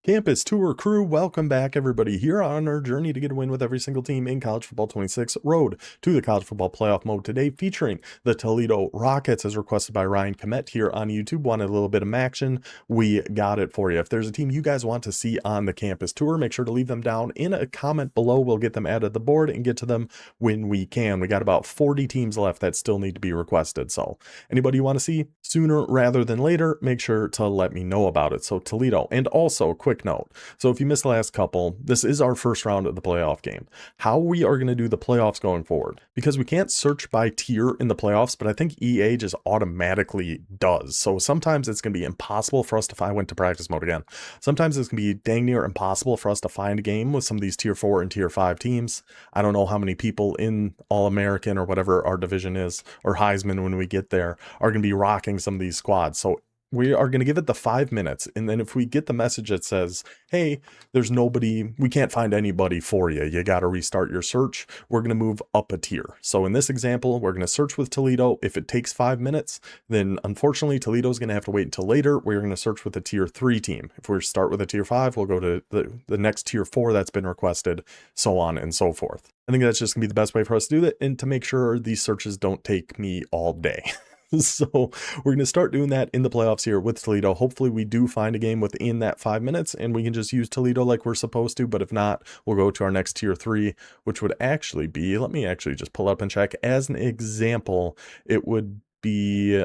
Campus Tour crew, welcome back everybody here on our journey to get a win with every single team in College Football 26 Road to the College Football Playoff mode today, featuring the Toledo Rockets as requested by Ryan Komet here on YouTube. Wanted a little bit of action, we got it for you. If there's a team you guys want to see on the Campus Tour, make sure to leave them down in a comment below. We'll get them added to the board and get to them when we can. We got about 40 teams left that still need to be requested, so anybody you want to see sooner rather than later, make sure to let me know about it. So Toledo, and also quick note, so if you missed the last couple, this is our first round of the playoff game. How we are going to do the playoffs going forward, because we can't search by tier in the playoffs, but I think EA just automatically does. So sometimes it's going to be impossible for us to find. I went to practice mode again. Sometimes it's going to be dang near impossible for us to find a game with some of these tier 4 and tier 5 teams. I don't know how many people in All-American or whatever our division is, or Heisman when we get there, are going to be rocking some of these squads. So we are going to give it the 5 minutes, and then if we get the message that says, hey, there's nobody, we can't find anybody for you, you got to restart your search, we're going to move up a tier. So in this example, we're going to search with Toledo. If it takes 5 minutes, then unfortunately Toledo's going to have to wait until later. We're going to search with a tier 3 team. If we start with a tier 5, we'll go to the next tier 4 that's been requested, so on and so forth. I think that's just going to be the best way for us to do that, and to make sure these searches don't take me all day. So we're going to start doing that in the playoffs here with Toledo. Hopefully we do find a game within that 5 minutes and we can just use Toledo like we're supposed to. But if not, we'll go to our next tier 3, which would actually be, let me actually just pull up and check. As an example, it would be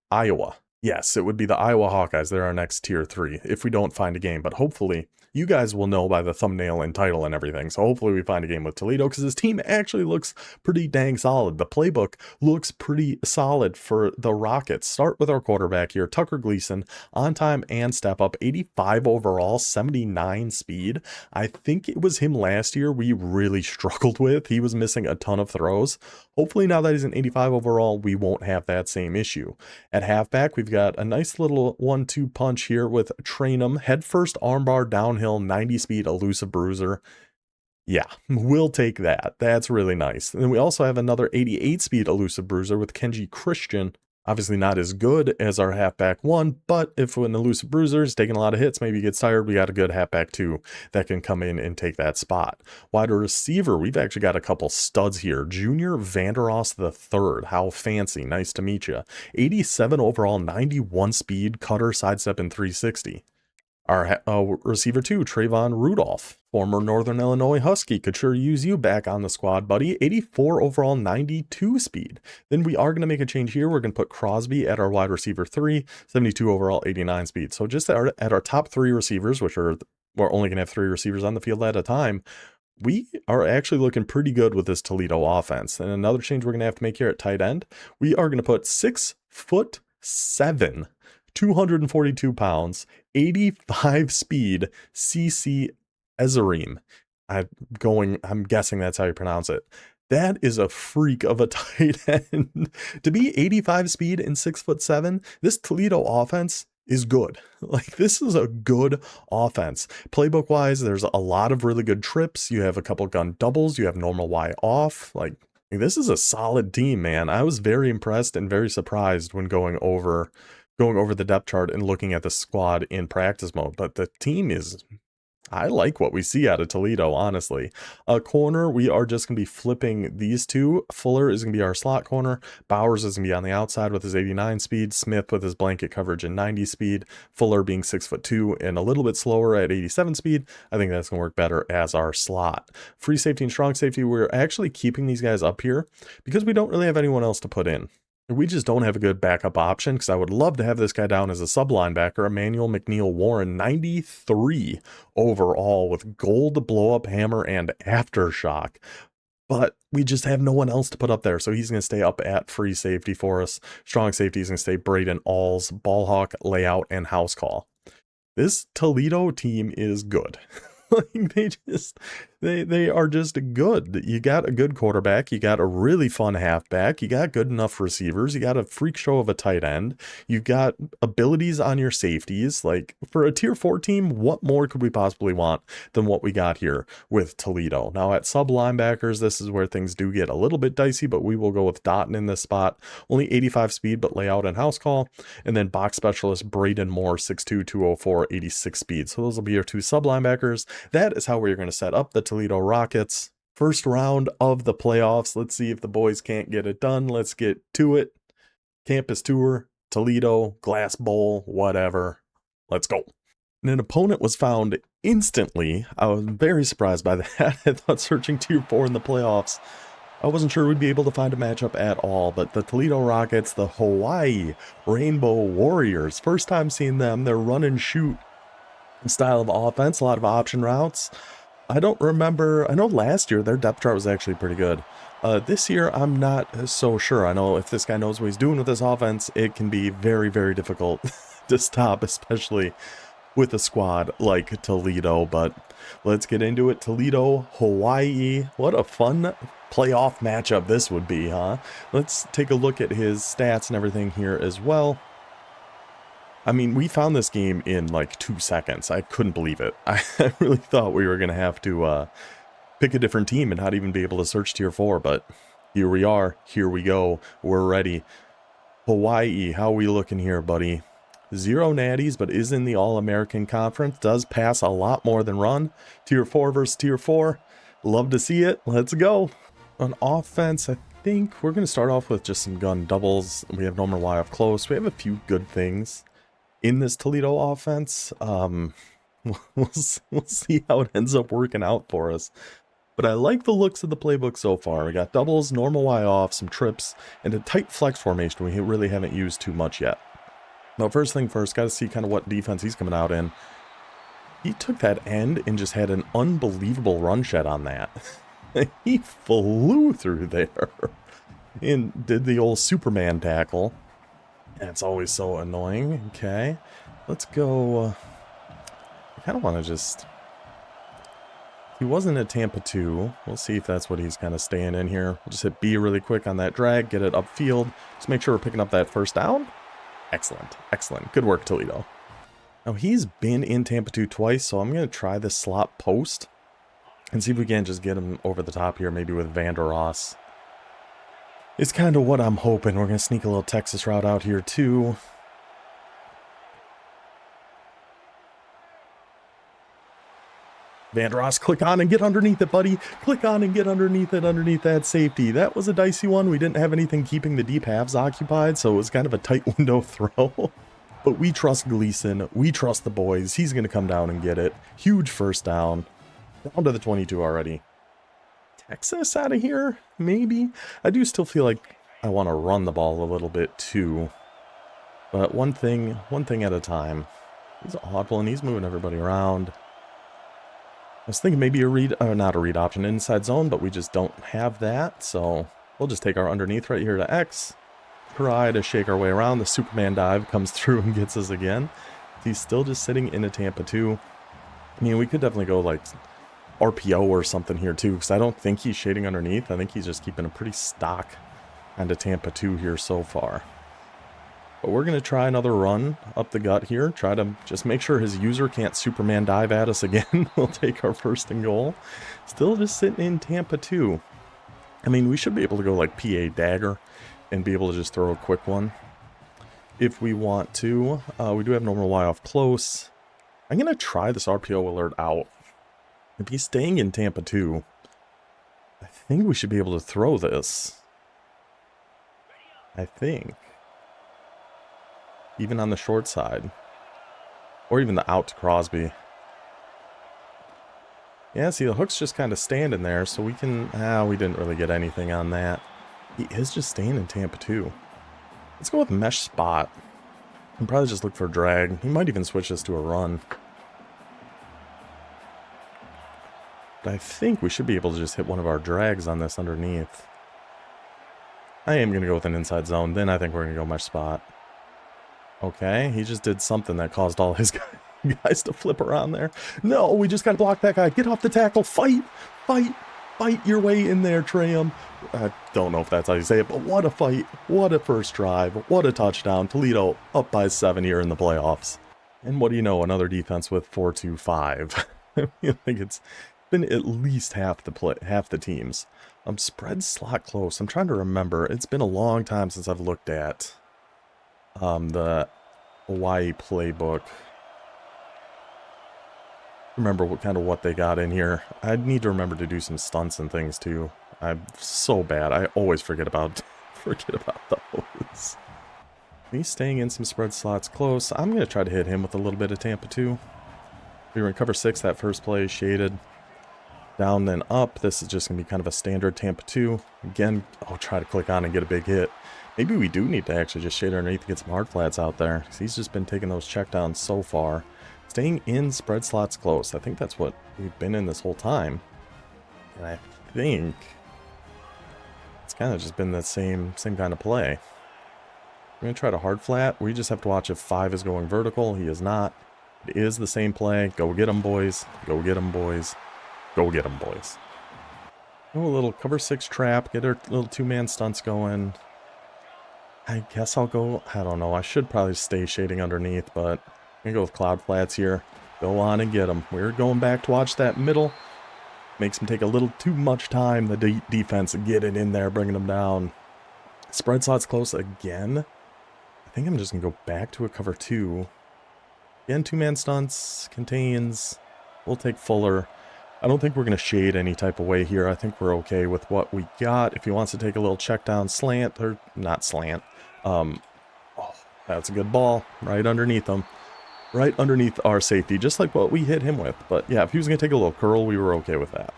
Iowa. Yes, it would be the Iowa Hawkeyes. They're our next tier 3 if we don't find a game. But hopefully you guys will know by the thumbnail and title and everything. So hopefully we find a game with Toledo, because this team actually looks pretty dang solid. The playbook looks pretty solid for the Rockets. Start with our quarterback here, Tucker Gleason, on time and step up, 85 overall, 79 speed. I think it was him last year we really struggled with. He was missing a ton of throws. Hopefully now that he's an 85 overall, we won't have that same issue. At halfback, we've got a nice little 1-2 punch here with Trainum, head first armbar downhill, 90 speed, elusive bruiser. Yeah, we'll take that. That's really nice. And then we also have another 88 speed elusive bruiser with Kenji Christian. Obviously not as good as our halfback 1, but if an elusive bruiser is taking a lot of hits, maybe he gets tired, we got a good halfback 2 that can come in and take that spot. Wide receiver, we've actually got a couple studs here. Junior Vanderos III, how fancy, nice to meet you. 87 overall, 91 speed, cutter, sidestep, and 360. Our receiver 2, Trayvon Rudolph, former Northern Illinois Husky, could sure use you back on the squad, buddy. 84 overall, 92 speed. Then we are going to make a change here. We're going to put Crosby at our wide receiver 3, 72 overall, 89 speed. So just at our top 3 receivers, which are, we're only going to have 3 receivers on the field at a time, we are actually looking pretty good with this Toledo offense. And another change we're going to have to make here at tight end, we are going to put 6'7", 242 pounds, 85 speed, CC Ezerim. I'm guessing that's how you pronounce it. That is a freak of a tight end. To be 85 speed and 6'7", this Toledo offense is good. Like, this is a good offense. Playbook wise, there's a lot of really good trips. You have a couple gun doubles. You have normal Y off. Like, this is a solid team, man. I was very impressed and very surprised when going over the depth chart and looking at the squad in practice mode. But the team is, I like what we see out of Toledo, honestly. A corner, we are just going to be flipping these two. Fuller is going to be our slot corner. Bowers is going to be on the outside with his 89 speed. Smith with his blanket coverage and 90 speed. Fuller being 6'2" and a little bit slower at 87 speed. I think that's going to work better as our slot. Free safety and strong safety, we're actually keeping these guys up here because we don't really have anyone else to put in. We just don't have a good backup option, because I would love to have this guy down as a sub linebacker. Emmanuel McNeil Warren, 93 overall with gold blow-up hammer and aftershock. But we just have no one else to put up there, so he's going to stay up at free safety for us. Strong safety is going to stay Braden Alls, ball hawk, layout, and house call. This Toledo team is good. Like they are just good. You got a good quarterback, you got a really fun halfback, you got good enough receivers, you got a freak show of a tight end, you got abilities on your safeties. Like for a tier 4 team, what more could we possibly want than what we got here with Toledo? Now at sub linebackers, this is where things do get a little bit dicey, but we will go with Dotton in this spot. Only 85 speed, but layout and house call. And then box specialist Braden Moore, 6'2", 204, 86 speed. So those will be your two sub linebackers. That is how we're going to set up the Toledo Rockets. First round of the playoffs. Let's see if the boys can't get it done. Let's get to it. Campus tour, Toledo, Glass Bowl, whatever. Let's go. And an opponent was found instantly. I was very surprised by that. I thought searching tier 4 in the playoffs, I wasn't sure we'd be able to find a matchup at all, but the Toledo Rockets, the Hawaii Rainbow Warriors, first time seeing them. They're run and shoot style of offense, a lot of option routes. I don't remember, I know last year their depth chart was actually pretty good. This year I'm not so sure. I know if this guy knows what he's doing with this offense, it can be very, very difficult to stop, especially with a squad like Toledo. But let's get into it. Toledo, Hawaii, what a fun playoff matchup this would be, huh? Let's take a look at his stats and everything here as well. I mean, we found this game in like 2 seconds. I couldn't believe it. I really thought we were going to have to pick a different team and not even be able to search tier 4, but here we are. Here we go. We're ready. Hawaii, how are we looking here, buddy? 0 natties, but is in the All-American Conference. Does pass a lot more than run. Tier 4 versus tier 4. Love to see it. Let's go. On offense, I think we're going to start off with just some gun doubles. We have Norman Y off close. We have a few good things in this Toledo offense. We'll see how it ends up working out for us. But I like the looks of the playbook so far. We got doubles, normal Y off, some trips, and a tight flex formation we really haven't used too much yet. Now, first thing first, got to see kind of what defense he's coming out in. He took that end and just had an unbelievable run shed on that. He flew through there and did the old Superman tackle. That's always so annoying. Okay, let's go. I kind of want to just... He wasn't at Tampa 2. We'll see if that's what he's kind of staying in here. We'll just hit B really quick on that drag, get it upfield. Just make sure we're picking up that first down. Excellent. Excellent. Good work, Toledo. Now, he's been in Tampa 2 twice, so I'm going to try this slot post and see if we can just get him over the top here, maybe with Vander Ross. It's kind of what I'm hoping. We're going to sneak a little Texas route out here, too. Vander Ross, click on and get underneath it, buddy. Click on and get underneath it, underneath that safety. That was a dicey one. We didn't have anything keeping the deep halves occupied, so it was kind of a tight window throw. But we trust Gleason. We trust the boys. He's going to come down and get it. Huge first down. Down to the 22 already. Texas out of here? Maybe? I do still feel like I want to run the ball a little bit, too. But one thing at a time. He's audible and he's moving everybody around. I was thinking maybe a read, or not a read option, inside zone, but we just don't have that, so we'll just take our underneath right here to X, try to shake our way around. The Superman dive comes through and gets us again. He's still just sitting in a Tampa 2. I mean, we could definitely go like RPO or something here too, because I don't think he's shading underneath. I think he's just keeping a pretty stock kind of Tampa 2 here so far. But we're going to try another run up the gut here. Try to just make sure his user can't Superman dive at us again. We'll take our first and goal. Still just sitting in Tampa 2. I mean, we should be able to go like PA dagger and be able to just throw a quick one if we want to. We do have normal Y off close. I'm going to try this RPO alert out. If he's staying in Tampa 2, I think we should be able to throw this. I think. Even on the short side. Or even the out to Crosby. Yeah, see, the hook's just kind of standing there, so we can... we didn't really get anything on that. He is just staying in Tampa 2. Let's go with mesh spot. And probably just look for a drag. He might even switch this to a run. But I think we should be able to just hit one of our drags on this underneath. I am going to go with an inside zone. Then I think we're going to go mesh spot. Okay, he just did something that caused all his guys to flip around there. No, we just got to block that guy. Get off the tackle. Fight, fight, fight your way in there, Tram. I don't know if that's how you say it, but what a fight. What a first drive. What a touchdown. Toledo up by 7 here in the playoffs. And what do you know? Another defense with 4-2-5. I think it's been at least half the teams. Spread slot close. I'm trying to remember. It's been a long time since I've looked at the Hawaii playbook. Remember what they got in here. I need to remember to do some stunts and things too. I'm so bad. I always forget about those. He's staying in some spread slots close. I'm going to try to hit him with a little bit of Tampa 2. We were in cover 6, that first play, shaded. Down, then up. This is just going to be kind of a standard Tampa 2. Again, I'll try to click on and get a big hit. Maybe we do need to actually just shade underneath to get some hard flats out there. He's just been taking those checkdowns so far. Staying in spread slots close. I think that's what we've been in this whole time. And I think it's kind of just been the same kind of play. I'm going to try to hard flat. We just have to watch if 5 is going vertical. He is not. It is the same play. Go get them, boys. Go get them, boys. Go get them, boys. Oh, a little cover 6 trap. Get our little 2-man stunts going. I guess I'll go. I don't know. I should probably stay shading underneath, but I'm going to go with cloud flats here. Go on and get them. We're going back to watch that middle. Makes them take a little too much time, the defense, getting in there, bringing them down. Spread slots close again. I think I'm just going to go back to a cover 2. Again, 2-man stunts, contains. We'll take Fuller. I don't think we're going to shade any type of way here. I think we're okay with what we got. If he wants to take a little check down slant, or not slant. Oh, that's a good ball. Right underneath him. Right underneath our safety, just like what we hit him with. But yeah, if he was going to take a little curl, we were okay with that.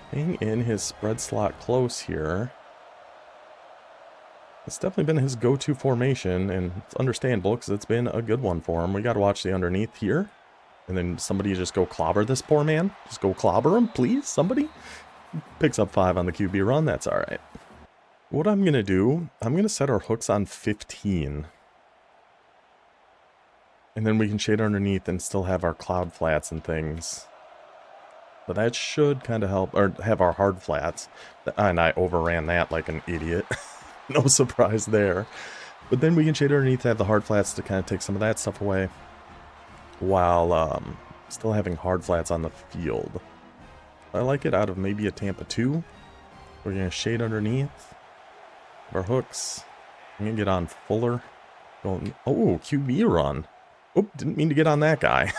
Staying in his spread slot close here. It's definitely been his go-to formation, and it's understandable because it's been a good one for him. We got to watch the underneath here. And then somebody just go clobber this poor man. Just go clobber him, please, somebody. Picks up 5 on the QB run. That's all right. What I'm going to do, I'm going to set our hooks on 15. And then we can shade underneath and still have our cloud flats and things. But that should kind of help, or have our hard flats. And I overran that like an idiot. No surprise there. But then we can shade underneath, have the hard flats to kind of take some of that stuff away. While still having hard flats on the field. I like it out of maybe a Tampa 2. We're going to shade underneath. Our hooks. I'm going to get on Fuller. Going, oh, QB run. Oop, didn't mean to get on that guy.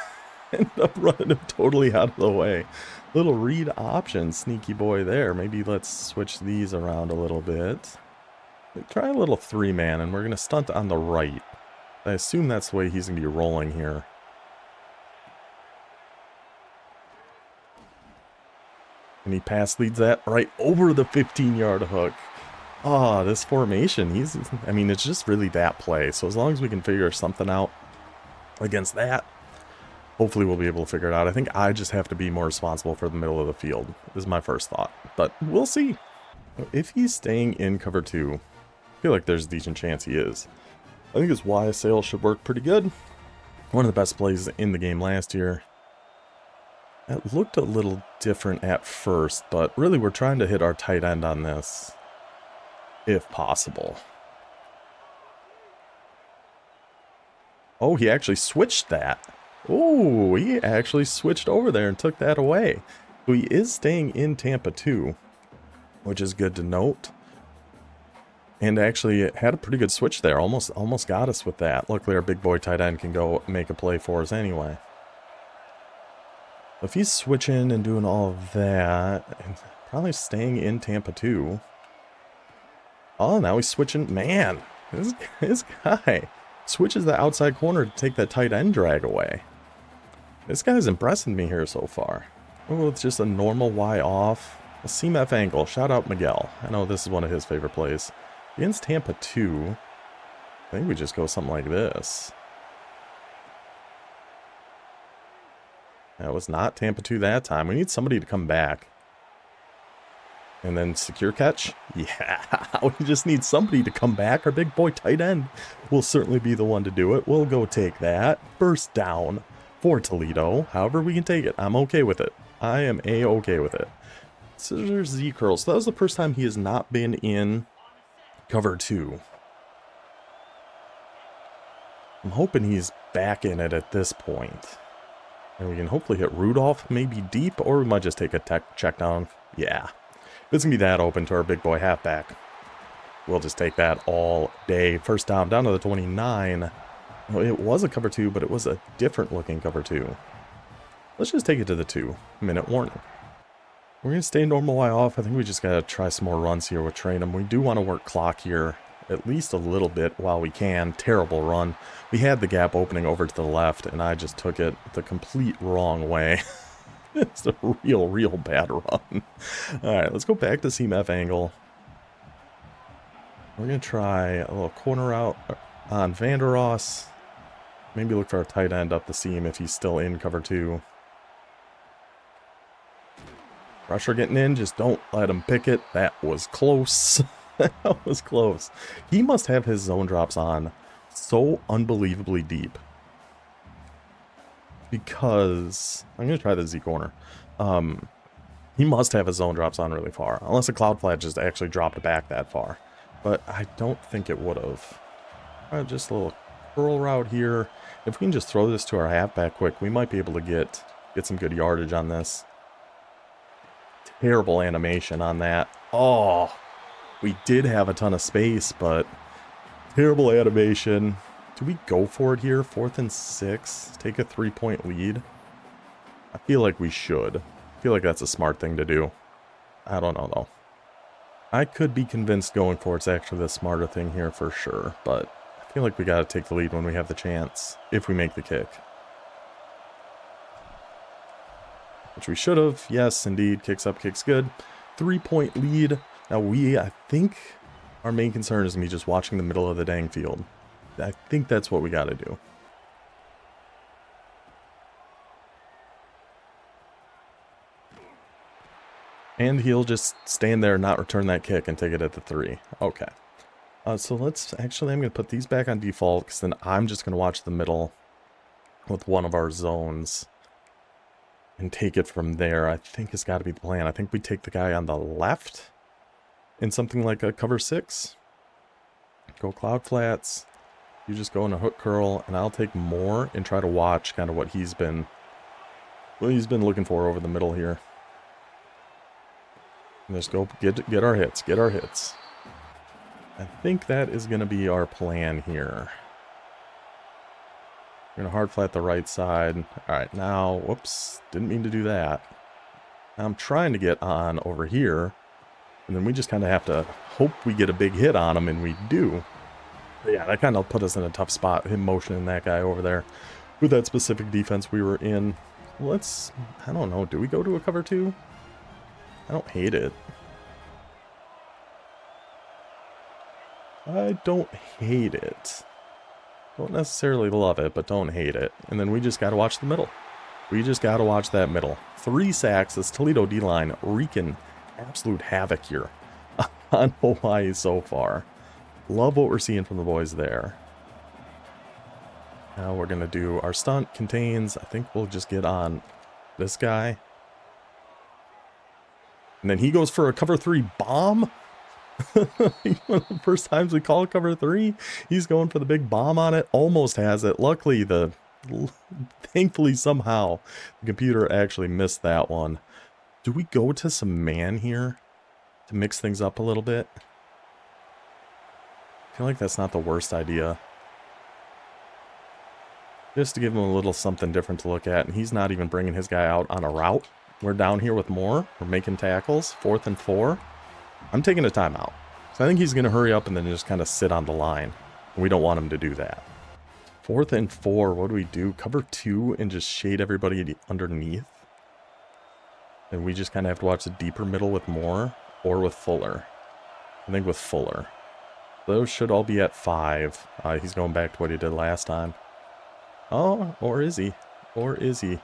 Ended up running him totally out of the way. Little read option, sneaky boy there. Maybe let's switch these around a little bit. Try a little 3-man, and we're going to stunt on the right. I assume that's the way he's going to be rolling here. And he pass leads that right over the 15-yard hook. Ah, this formation, I mean, it's just really that play. So as long as we can figure something out against that, hopefully we'll be able to figure it out. I think I just have to be more responsible for the middle of the field, is my first thought. But we'll see. If he's staying in cover 2, I feel like there's a decent chance he is. I think his YSL should work pretty good. One of the best plays in the game last year. It looked a little different at first, but really we're trying to hit our tight end on this, if possible. Oh, he actually switched that. Oh, he actually switched over there and took that away. So he is staying in Tampa 2, which is good to note. And actually had a pretty good switch there. Almost got us with that. Luckily our big boy tight end can go make a play for us anyway. If he's switching and doing all of that, and probably staying in Tampa 2. Oh, now he's switching. Man, this guy switches the outside corner to take that tight end drag away. This guy's impressing me here so far. Oh, it's just a normal Y off. A seam F angle. Shout out Miguel. I know this is one of his favorite plays. Against Tampa 2, I think we just go something like this. That was not Tampa 2 that time. We need somebody to come back. And then secure catch. Yeah, we just need somebody to come back. Our big boy tight end will certainly be the one to do it. We'll go take that. First down for Toledo. However we can take it. I'm okay with it. I am A-okay with it. Scissors Z curls. So that was the first time he has not been in cover 2. I'm hoping he's back in it at this point. And we can hopefully hit Rudolph maybe deep, or we might just take a check down. Yeah. If it's going to be that open to our big boy halfback, we'll just take that all day. First down to the 29. Well, it was a cover 2, but it was a different looking cover 2. Let's just take it to the 2-minute warning. We're going to stay normal Y off. I think we just got to try some more runs here with Trainum. We do want to work clock here at least a little bit while we can. Terrible run. We had the gap opening over to the left, and I just took it the complete wrong way. It's a real bad run. Alright, let's go back to seam F angle. We're going to try a little corner out on Vanderos. Maybe look for our tight end up the seam if he's still in cover 2. Rusher getting in, just don't let him pick it. That was close. That was close. He must have his zone drops on so unbelievably deep. Because I'm going to try the Z corner. He must have his zone drops on really far. Unless the cloud flat just actually dropped back that far. But I don't think it would have. Just a little curl route here. If we can just throw this to our halfback quick, we might be able to get some good yardage on this. Terrible animation on that. Oh, we did have a ton of space, but terrible animation. Do we go for it here? 4th and 6. Take a 3-point lead. I feel like we should. I feel like that's a smart thing to do. I don't know, though. I could be convinced going for it's actually the smarter thing here for sure, but I feel like we got to take the lead when we have the chance, if we make the kick. Which we should have. Yes, indeed. Kicks up, kicks good. 3-point lead. Now I think our main concern is me just watching the middle of the dang field. I think that's what we got to do. And he'll just stand there and not return that kick and take it at the 3. Okay. So let's actually, I'm going to put these back on default because then I'm just going to watch the middle with one of our zones and take it from there. I think it's got to be the plan. I think we take the guy on the left in something like a cover 6. Go cloud flats. You just go in a hook curl, and I'll take more and try to watch kind of what he's been looking for over the middle here. And just go get our hits, get our hits. I think that is going to be our plan here. We're going to hard flat the right side. All right, now, whoops, didn't mean to do that. Now I'm trying to get on over here, and then we just kind of have to hope we get a big hit on him, and we do. But yeah, that kind of put us in a tough spot, him motioning that guy over there with that specific defense we were in. Let's, I don't know, do we go to a cover 2? I don't hate it. I don't hate it. Don't necessarily love it, but don't hate it. And then we just got to watch the middle. We just got to watch that middle. 3 sacks. This Toledo D-line wreaking absolute havoc here on Hawaii so far. Love what we're seeing from the boys there. Now we're going to do our stunt contains. I think we'll just get on this guy. And then he goes for a cover 3 bomb. One of the first times we call cover 3, he's going for the big bomb on it. Almost has it. Luckily, thankfully somehow the computer actually missed that one. Do we go to some man here to mix things up a little bit? I feel like that's not the worst idea. Just to give him a little something different to look at, and he's not even bringing his guy out on a route. We're down here with more. We're making tackles. 4th and 4. I'm taking a timeout. So I think he's going to hurry up and then just kind of sit on the line. And we don't want him to do that. 4th and 4. What do we do? Cover 2 and just shade everybody underneath. And we just kind of have to watch the deeper middle with Moore or with Fuller. I think with Fuller. Those should all be at 5. He's going back to what he did last time. Oh, or is he? Or is he?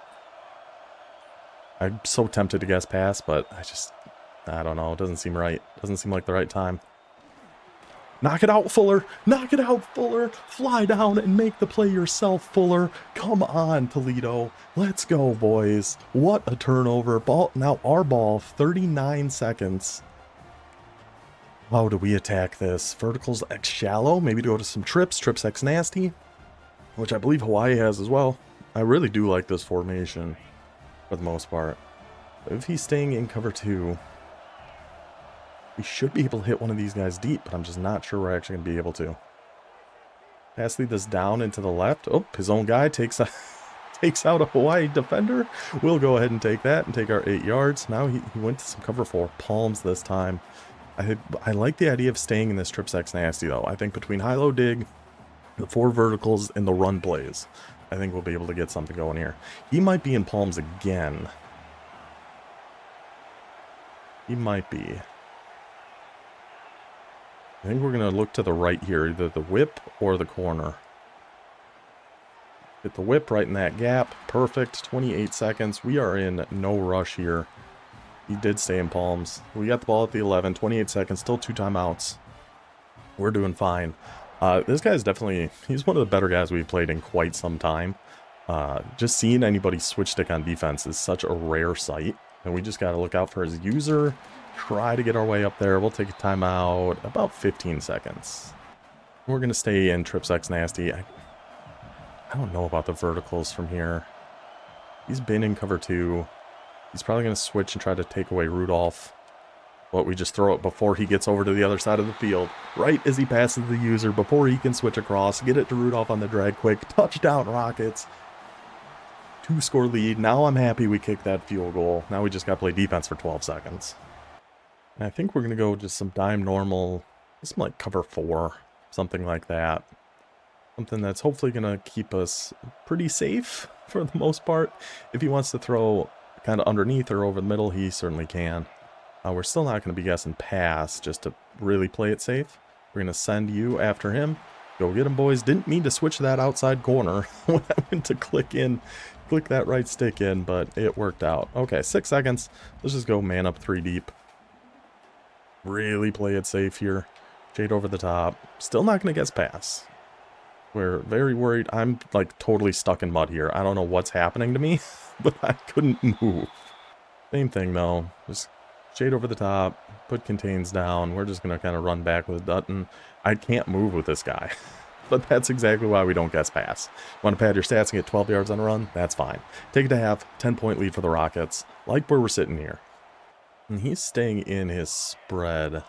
I'm so tempted to guess pass, but I don't know. It doesn't seem right. Doesn't seem like the right time. Knock it out, Fuller. Knock it out, Fuller. Fly down and make the play yourself, Fuller. Come on, Toledo. Let's go, boys. What a turnover. Ball. Now our ball, 39 seconds. How do we attack this? Verticals X shallow. Maybe to go to some trips. Trips X nasty, which I believe Hawaii has as well. I really do like this formation for the most part. If he's staying in cover 2, we should be able to hit one of these guys deep, but I'm just not sure we're actually going to be able to. Pass lead this down into the left. Oh, his own guy takes out a Hawaii defender. We'll go ahead and take that and take our 8 yards. Now he went to some cover 4. Palms this time. I like the idea of staying in this trips X nasty, though. I think between high-low dig, the 4 verticals, and the run plays, I think we'll be able to get something going here. He might be in palms again. He might be. I think we're going to look to the right here, either the whip or the corner. Hit the whip right in that gap. Perfect. 28 seconds. We are in no rush here. He did stay in palms. We got the ball at the 11. 28 seconds. Still 2 timeouts. We're doing fine. This guy's definitely... He's one of the better guys we've played in quite some time. Just seeing anybody switch stick on defense is such a rare sight. And we just got to look out for his user. Try to get our way up there. We'll take a timeout. About 15 seconds. We're going to stay in trips X nasty. I don't know about the verticals from here. He's been in cover 2. He's probably going to switch and try to take away Rudolph. But we just throw it before he gets over to the other side of the field. Right as he passes the user, before he can switch across. Get it to Rudolph on the drag quick. Touchdown, Rockets. 2-score lead. Now I'm happy we kicked that field goal. Now we just got to play defense for 12 seconds. And I think we're going to go just some dime normal. Some like cover 4. Something like that. Something that's hopefully going to keep us pretty safe for the most part. If he wants to throw kind of underneath or over the middle, he certainly can. We're still not going to be guessing pass just to really play it safe. We're going to send you after him. Go get him, boys. Didn't mean to switch that outside corner when I went to click that right stick in, but it worked out. Okay, 6 seconds. Let's just go man up 3 deep. Really play it safe here. Shade over the top. Still not going to guess pass. We're very worried. I'm like totally stuck in mud here. I don't know what's happening to me, but I couldn't move. Same thing though. Just shade over the top. Put contains down. We're just going to kind of run back with Dutton. I can't move with this guy. But that's exactly why we don't guess pass. Want to pad your stats and get 12 yards on a run? That's fine. Take it to half. 10-point lead for the Rockets. Like where we're sitting here. And he's staying in his spread.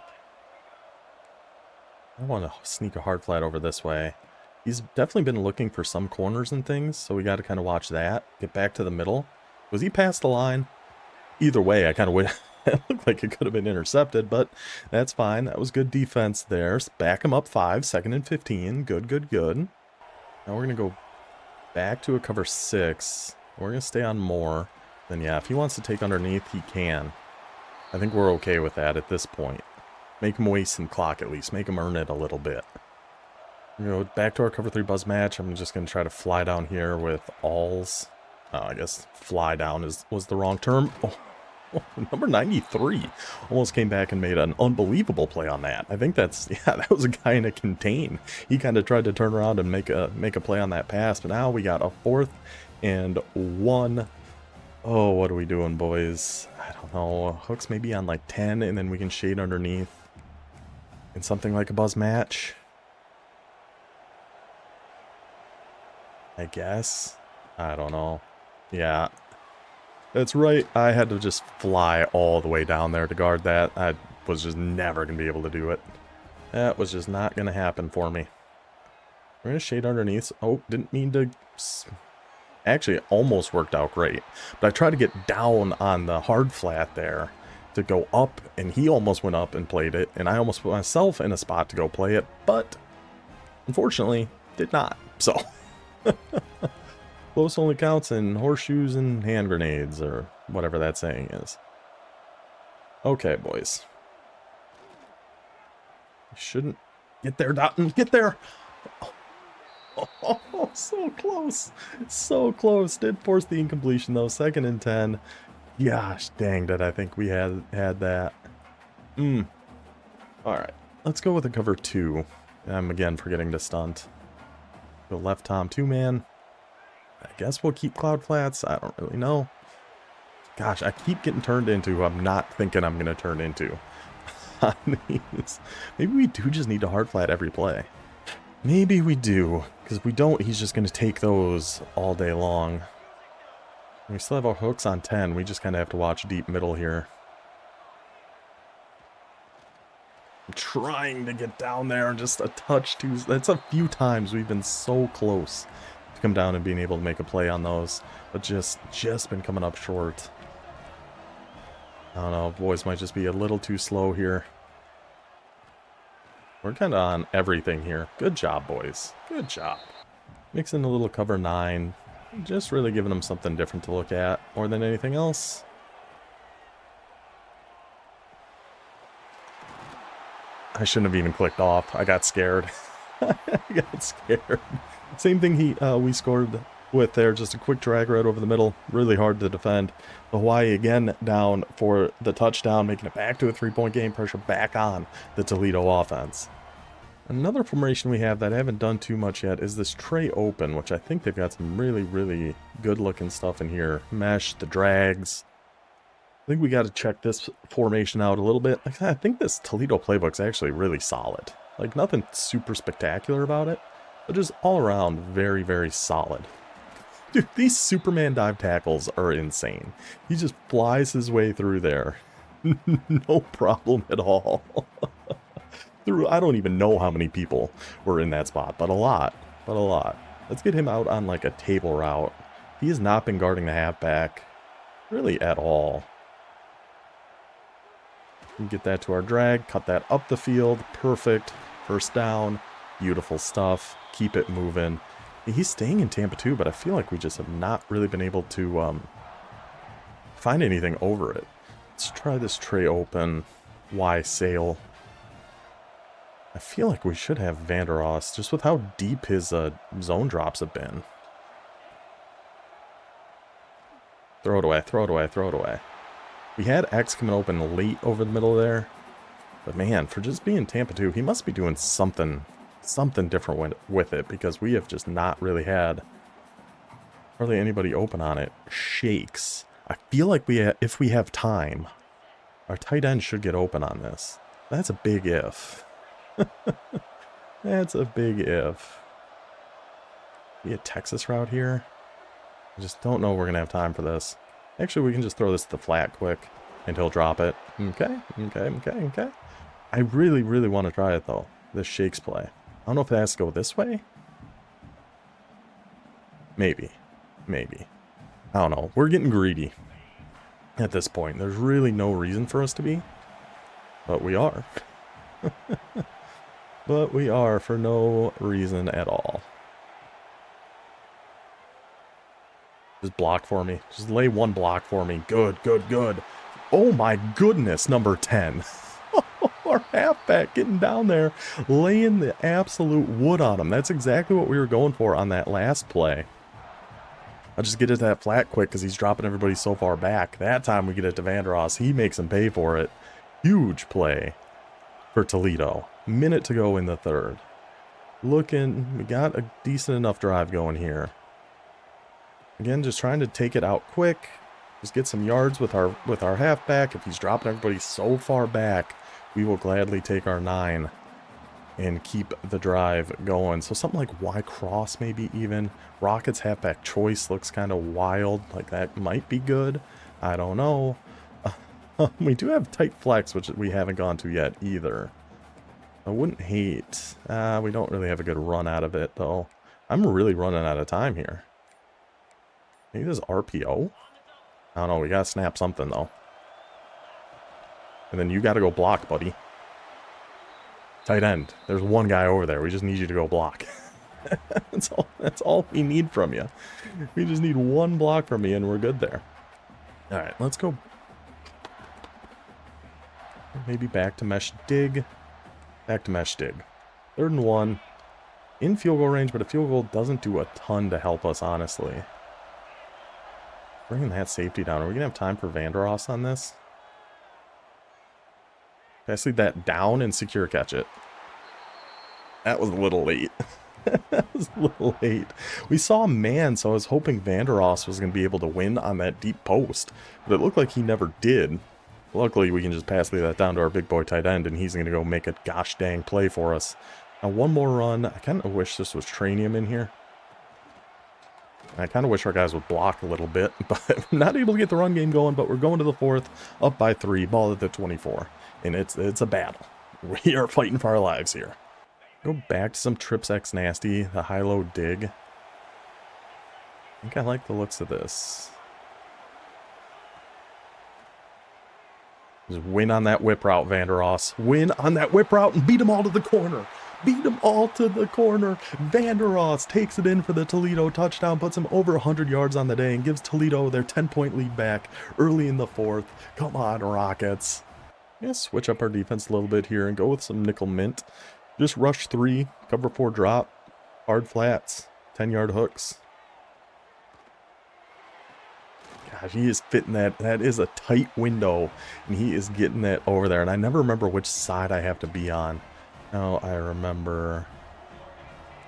I want to sneak a hard flat over this way. He's definitely been looking for some corners and things, so we got to kind of watch that. Get back to the middle. Was he past the line? Either way, I kind of would. It looked like it could have been intercepted, but that's fine. That was good defense there. Back him up 5, 2nd and 15. Good, good, good. Now we're going to go back to a cover 6. We're going to stay on more. Then yeah, if he wants to take underneath, he can. I think we're okay with that at this point. Make him waste some clock at least. Make him earn it a little bit. You know, back to our cover 3 buzz match. I'm just going to try to fly down here with alls. I guess fly down was the wrong term. Oh, number 93 almost came back and made an unbelievable play on that. I think that's, yeah, that was a guy in a contain. He kind of tried to turn around and make a play on that pass, but now we got a 4th and 1. Oh, what are we doing, boys? I don't know. Hooks maybe on like 10, and then we can shade underneath in something like a buzz match. I guess. I don't know. Yeah. That's right. I had to just fly all the way down there to guard that. I was just never going to be able to do it. That was just not going to happen for me. We're going to shade underneath. Oh, didn't mean to... Actually, it almost worked out great. But I tried to get down on the hard flat there to go up, and he almost went up and played it. And I almost put myself in a spot to go play it, but unfortunately, did not. So... Close only counts in horseshoes and hand grenades, or whatever that saying is. Okay, boys. You shouldn't... Get there, Dotton! Get there! Oh, so close! So close! Did force the incompletion, though. 2nd and 10. Gosh, dang, did I think we had that. Alright. Let's go with a cover 2. I'm again forgetting to stunt. Go left Tom 2-man. I guess we'll keep Cloud Flats. I don't really know. Gosh, I keep getting turned into who I'm not thinking I'm going to turn into on these. Maybe we do just need to hard flat every play. Maybe we do. Because if we don't, he's just going to take those all day long. We still have our hooks on 10. We just kind of have to watch deep middle here. I'm trying to get down there and just a touch too. That's a few times we've been so close to come down and being able to make a play on those, but just been coming up short. I don't know, boys might just be a little too slow here. We're kind of on everything here. Good job, boys. Good job. Mixing a little cover 9. Just really giving them something different to look at more than anything else. I shouldn't have even clicked off. I got scared. I got scared. Same thing we scored with there. Just a quick drag right over the middle. Really hard to defend. The Hawaii again down for the touchdown, making it back to a 3-point game. Pressure back on the Toledo offense. Another formation we have that I haven't done too much yet is this tray open, which I think they've got some really, really good looking stuff in here. Mesh, the drags. I think we got to check this formation out a little bit. I think this Toledo playbook's actually really solid. Like, nothing super spectacular about it, but just all around very, very solid. Dude, these Superman dive tackles are insane. He just flies his way through there. No problem at all. I don't even know how many people were in that spot, but a lot. But a lot. Let's get him out on like a table route. He has not been guarding the halfback really at all. We get that to our drag, cut that up the field, perfect, first down, beautiful stuff, keep it moving. He's staying in Tampa too, but I feel like we just have not really been able to find anything over it. Let's try this tray open, Y sail. I feel like we should have Vanderos, just with how deep his zone drops have been. Throw it away, throw it away, throw it away. We had X coming open late over the middle there. But man, for just being Tampa 2, he must be doing something different with it, because we have just not really had hardly anybody open on it. Shakes. I feel like if we have time, our tight end should get open on this. That's a big if. That's a big if. Be a Texas route here. I just don't know we're going to have time for this. Actually, we can just throw this to the flat quick, and he'll drop it. Okay, okay, okay, okay. I really, really want to try it, though. This shakes play. I don't know if it has to go this way. Maybe. Maybe. I don't know. We're getting greedy at this point. There's really no reason for us to be. But we are. But we are for no reason at all. Just block for me. Just lay one block for me. Good, good, good. Oh my goodness, number 10. Our halfback getting down there, laying the absolute wood on him. That's exactly what we were going for on that last play. I'll just get it to that flat quick because he's dropping everybody so far back. That time we get it to Vanderos. He makes him pay for it. Huge play for Toledo. Minute to go in the third. We got a decent enough drive going here. Again, just trying to take it out quick. Just get some yards with our halfback. If he's dropping everybody so far back, we will gladly take our 9 and keep the drive going. So something like Y cross maybe even. Rockets halfback choice looks kind of wild. Like that might be good. I don't know. We do have tight flex, which we haven't gone to yet either. I wouldn't hate. We don't really have a good run out of it, though. I'm really running out of time here. Maybe this RPO? I don't know. We gotta snap something, though. And then you gotta go block, buddy. Tight end. There's one guy over there. We just need you to go block. That's all we need from you. We just need one block from you, and we're good there. All right, let's go. Maybe back to mesh dig. Back to mesh dig. 3rd and 1. In field goal range, but a field goal doesn't do a ton to help us, honestly. Bringing that safety down. Are we going to have time for Vanderos on this? Pass lead that down and secure catch it. That was a little late. That was a little late. We saw a man, so I was hoping Vanderos was going to be able to win on that deep post. But it looked like he never did. Luckily, we can just pass lead that down to our big boy tight end, and he's going to go make a gosh dang play for us. Now, one more run. I kind of wish this was Tranium in here. I kind of wish our guys would block a little bit, but we're not able to get the run game going, but we're going to the fourth, up by 3, ball at the 24. And it's a battle. We are fighting for our lives here. Go back to some trips X nasty, the high-low dig. I think I like the looks of this. Just win on that whip route, Vanderos. Win on that whip route and beat them all to the corner. Beat them all to the corner. Vanderos takes it in for the Toledo touchdown, puts him over 100 yards on the day, and gives Toledo their 10-point lead back early in the fourth. Come on, Rockets. Yeah, switch up our defense a little bit here and go with some nickel mint. Just rush 3, cover 4 drop, hard flats, 10-yard hooks. Gosh, he is fitting that. That is a tight window, and he is getting that over there. And I never remember which side I have to be on. Now I remember.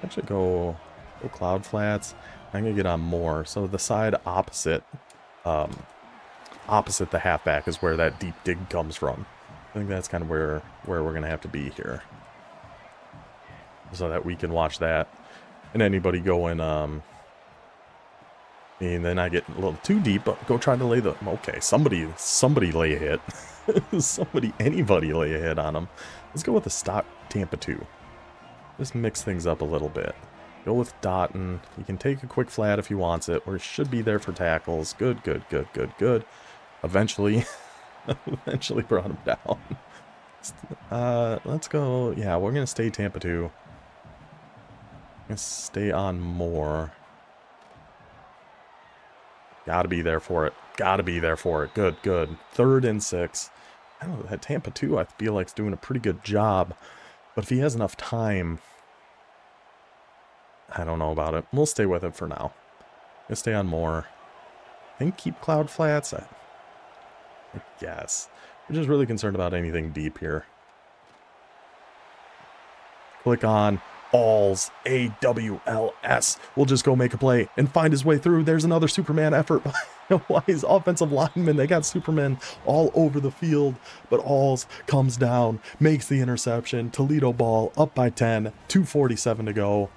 Actually, go cloud flats. I'm gonna get on more. So the side opposite, opposite the halfback is where that deep dig comes from. I think that's kind of where we're gonna have to be here, so that we can watch that. And anybody going, and then I get a little too deep, but go try to lay the, okay, somebody lay a hit. Anybody lay a hit on them. Let's go with the stock Tampa 2. Just mix things up a little bit. Go with Dotton. You can take a quick flat if he wants it, or should be there for tackles. Good. Eventually brought him down. Let's go. Yeah, we're going to stay Tampa 2. Let's stay on more. Gotta be there for it. Good. 3rd and 6. I don't know, that Tampa 2 I feel like is doing a pretty good job. But if he has enough time, I don't know about it. We'll stay with it for now. Let's stay on more. I think keep cloud flats. I guess. We're just really concerned about anything deep here. Click on Alls, AWLS. We'll just go make a play and find his way through. There's another Superman effort by his offensive linemen. They got Superman all over the field, but Alls comes down, makes the interception. Toledo ball up by 10, 2:47 to go.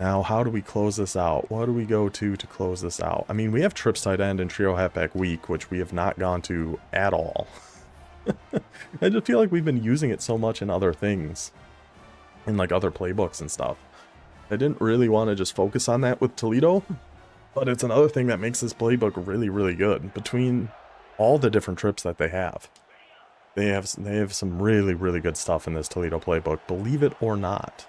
Now, how do we close this out? What do we go to close this out? I mean, we have trips tight end and trio halfback weak, which we have not gone to at all. I just feel like we've been using it so much in other things, in like other playbooks and stuff. I didn't really want to just focus on that with Toledo, but it's another thing that makes this playbook really good. Between all the different trips that they have some really good stuff in this Toledo playbook, believe it or not.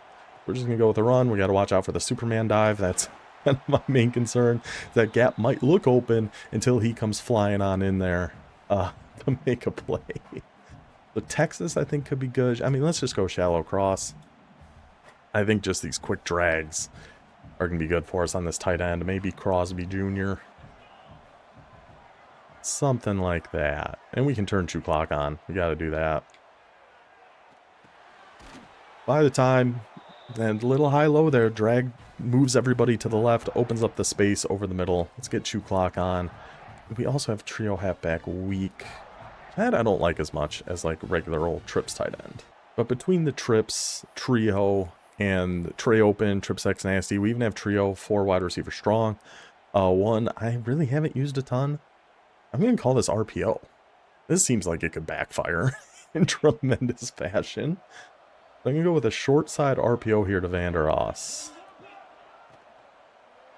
We're just gonna go with a run. We got to watch out for the Superman dive. That's kind of my main concern. That gap might look open until he comes flying on in there to make a play. The Texas, I think, could be good. I mean, let's just go shallow cross. I think just these quick drags are going to be good for us on this tight end. Maybe Crosby Jr. Something like that. And we can turn 2 clock on. We got to do that. By the time, and a little high-low there, drag moves everybody to the left, opens up the space over the middle. Let's get 2 clock on. We also have trio halfback weak. That I don't like as much as like regular old trips tight end. But between the trips, trio, and tray open, trips X nasty, we even have trio, 4 wide receiver strong. 1 I really haven't used a ton. I'm going to call this RPO. This seems like it could backfire in tremendous fashion. I'm going to go with a short side RPO here to Vanderos.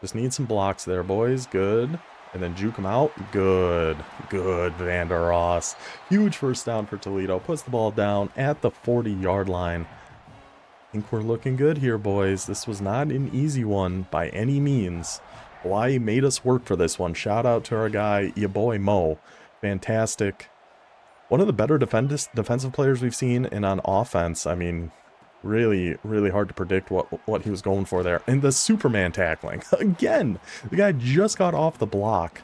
Just need some blocks there, boys. Good. And then juke him out. Good. Vanderos. Huge first down for Toledo. Puts the ball down at the 40-yard line. I think we're looking good here, boys. This was not an easy one by any means. Hawaii made us work for this one. Shout out to our guy, your boy Mo. Fantastic. One of the better defensive players we've seen, and on offense, I mean, really hard to predict what he was going for there. And the Superman tackling. Again, the guy just got off the block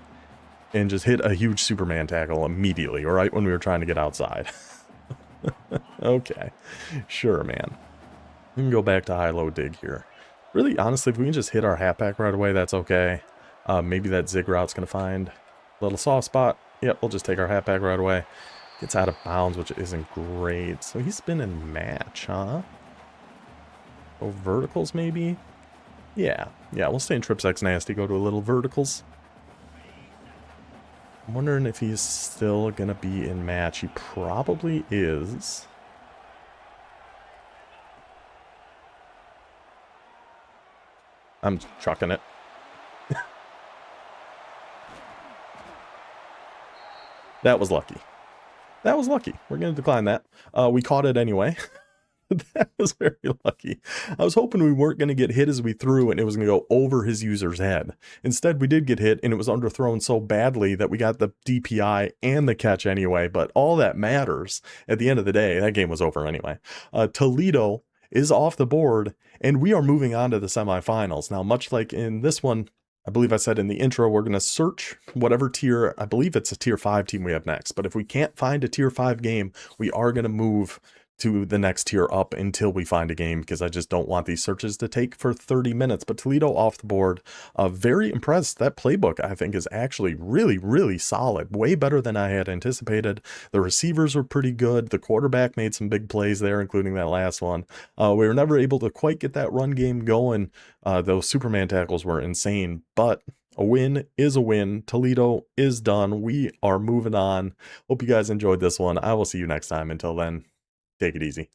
and just hit a huge Superman tackle immediately, right when we were trying to get outside. Okay. Sure, man. We can go back to high-low dig here. Really, honestly, if we can just hit our halfback right away, that's okay. Maybe that zig route's going to find a little soft spot. Yep, we'll just take our halfback right away. Gets out of bounds, which isn't great. So he's been in match, huh? Oh, verticals maybe? Yeah, we'll stay in trips X nasty, go to a little verticals. I'm wondering if he's still going to be in match. He probably is. I'm trucking it. That was lucky. That was lucky. We're going to decline that. We caught it anyway. That was very lucky. I was hoping we weren't going to get hit as we threw and it was going to go over his user's head. Instead, we did get hit and it was underthrown so badly that we got the DPI and the catch anyway. But all that matters at the end of the day, that game was over anyway. Toledo is off the board and we are moving on to the semifinals. Now, much like in this one, I believe I said in the intro, we're going to search whatever tier, I believe it's a tier 5 team we have next. But if we can't find a tier 5 game, we are going to move to the next tier up until we find a game, because I just don't want these searches to take for 30 minutes. But Toledo off the board, very impressed. That playbook, I think, is actually really, really solid. Way better than I had anticipated. The receivers were pretty good. The quarterback made some big plays there, including that last one. We were never able to quite get that run game going. Those Superman tackles were insane, but a win is a win. Toledo is done. We are moving on. Hope you guys enjoyed this one. I will see you next time. Until then, take it easy.